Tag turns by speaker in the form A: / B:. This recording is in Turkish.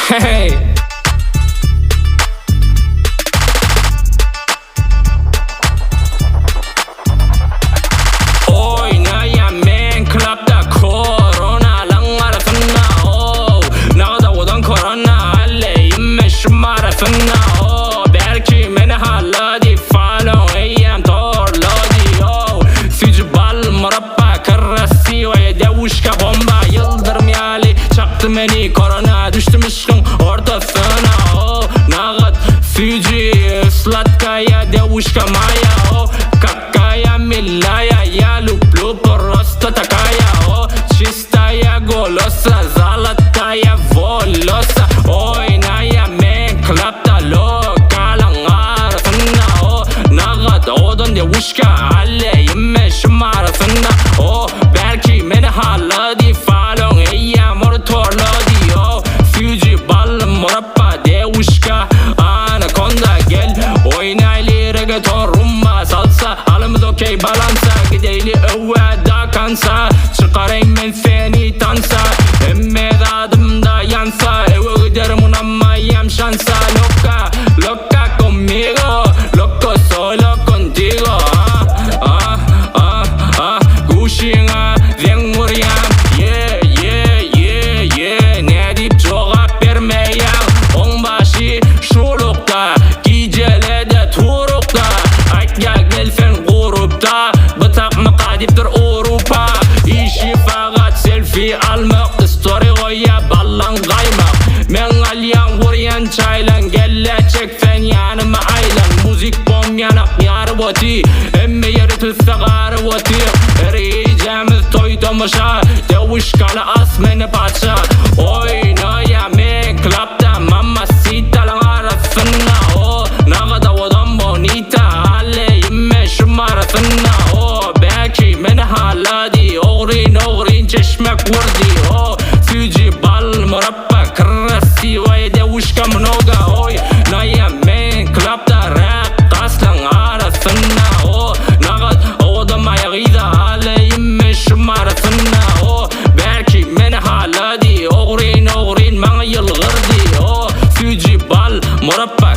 A: Hey. Oynayan men klapta koronalan arasında Nağda odan korona alleyim şımarasında Belki meni halladi falon eyyem torladi Fücü bal murabba kırrasi ve devuşka bomba Yıldırım yali çaktı meni korona Düştüm ışkın ortasına Nağat fücü slatkaya devuşka maya Kakaya millaya ya lup lup rosta takaya Чистая голоса золотая волоса Ойная мен клапта локалан arasında Nağat odan devuşka alleyim şımarasında Belki meni halladi falon eyyem ortorladi Fücü bal murabba devuşka anakonda gel Oynayli reggaeton rumba salsa Halımız okey balansa Gideyli öve da kansa Çıkarayım men seni tansa Emme da adımda yansa Eve giderim unamayam şansa Loca, loca conmigo Loco solo contigo Kuşina zen vuryam Yeah, yeah, yeah, yeah Ne deyip cevap vermeyem Onbaşı şulukta Gicelede turukta Aytga gelsen grupta Bıtak mı kadiptir Avrupa İşi fakat selfie almak Story koya ballan kaymak Men alyan vuryan çaylan Gelle çeksen yanıma aylan Müzik bom yanak yarı vati Emme yeri tüsse garı vati Eriyeceğimiz toy tomışa Devuşkalı as meni paça Oynaya men klapta Mamacitalan arasında Nağda odan bonita Alleyim men şımarasında Belki meni halladi Oğrin çeşmek vurdi Fücü bal murabba kırrasi Ve devuşka mnoga Oynaya men klapta Rakkaslan arasında Nağda odan ayağıyla Alleyim men şımarasında Belki meni halladi Oğrin bana yılgırdi Fücü bal murabba